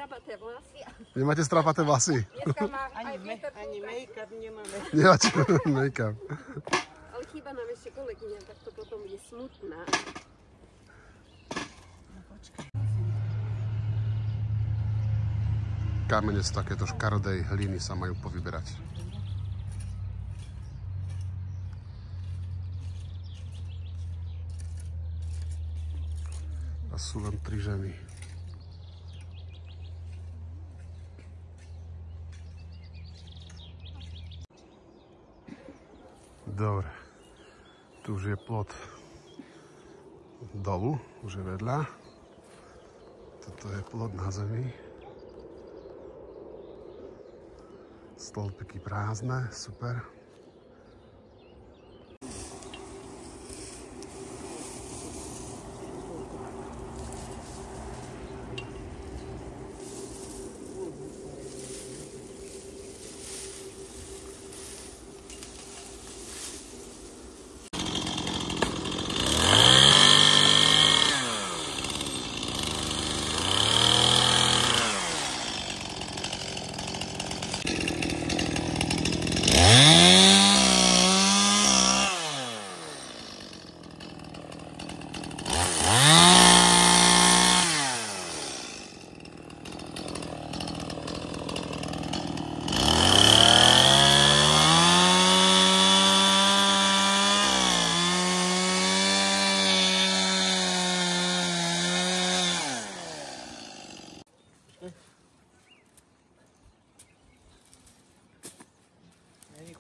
strapaté vlasy. Nemáte strapaté vlasy? Dneska má aj Ani make-up nemáme. Nemáte make-up. Ale chýba nám ešte kolegyňa, tak to potom bude smutná. Kamene z takéto škaredej hliny sa majú povyberať. A sú len 3 ženy. Dobre. Tu už je plot dolu, už je vedľa. Toto je plot na zemi. Stĺpiky prázdne, super.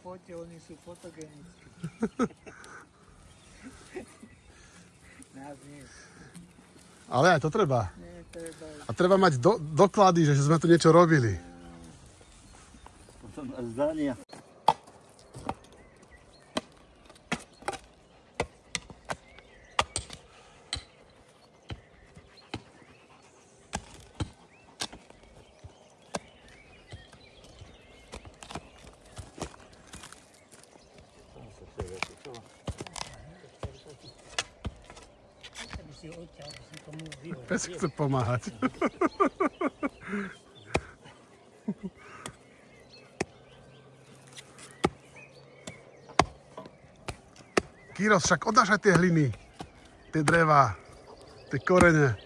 Chodte, oni sú fotogenickí. Nás nie. Ale aj to treba. Nie, treba. A treba mať doklady, že sme tu niečo robili. Potom zdania. Pes chce pomáhať. Kyros, však odnášaj tie hliny, tie drevá, tie korene.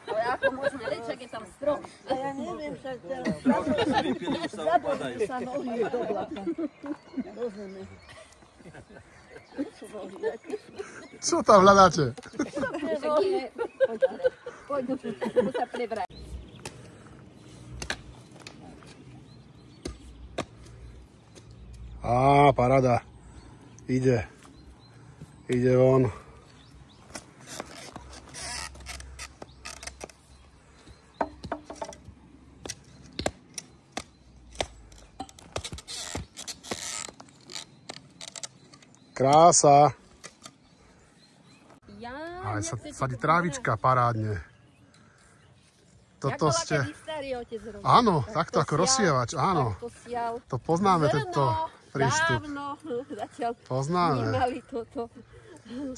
Ale ako môžeme leť, však je tam strom. A ja neviem, však teraz zabudú sa nohy do blata. Rozumieme. Co tam hľadáte? Poďme sa prebrať. Á, paráda. Ide von. Krása. Aj sadí trávička parádne. Toto ste... Áno, takto ako rozsievač, áno. To poznáme, tento prístup. Poznáme.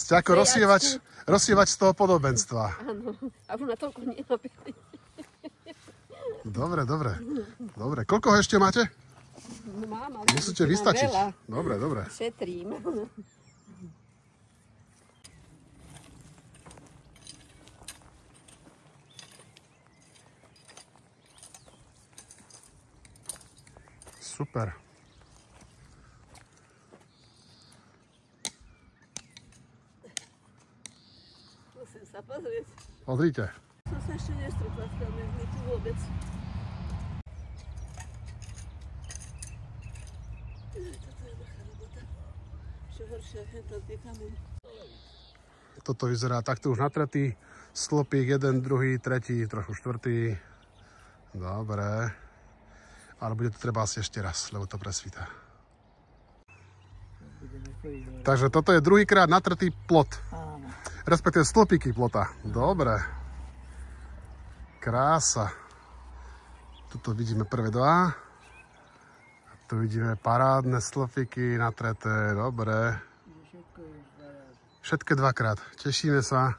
Ste ako rozsievač z toho podobenstva. Áno, a už na toľko nenapili. Dobre. Koľko ho ešte máte? Mám, ale musíte vystačiť. Dobre. Šetrím. Super. Musím sa pozrieť. Pozrite. Som sa ešte nestretla s kamermi tu vôbec. Toto vyzerá takto už natretý. Slopík, jeden, druhý, tretí, trochu štvrtý. Dobre. Ale bude to treba asi ešte raz, lebo to presvíta. Takže toto je druhýkrát natretý plot. Áno. Respektíve stĺpiky plota. Dobre. Krása. Tuto vidíme prvé dva. A tu vidíme parádne stĺpiky natreté. Dobre. Všetky dvakrát. Tešíme sa.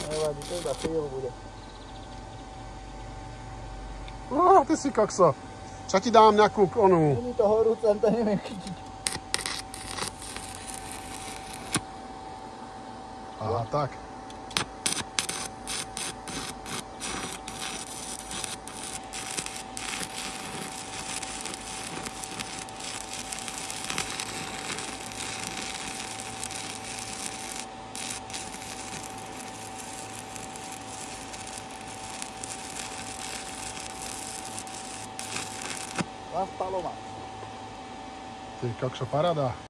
Nevadí, to iba chvíľu bude. No, ty si kokso. Čo ti dám nejakú onu? Není to horúce, to neviem chytiť. Aha, tak. Las Palomas. Ty kokso, paráda.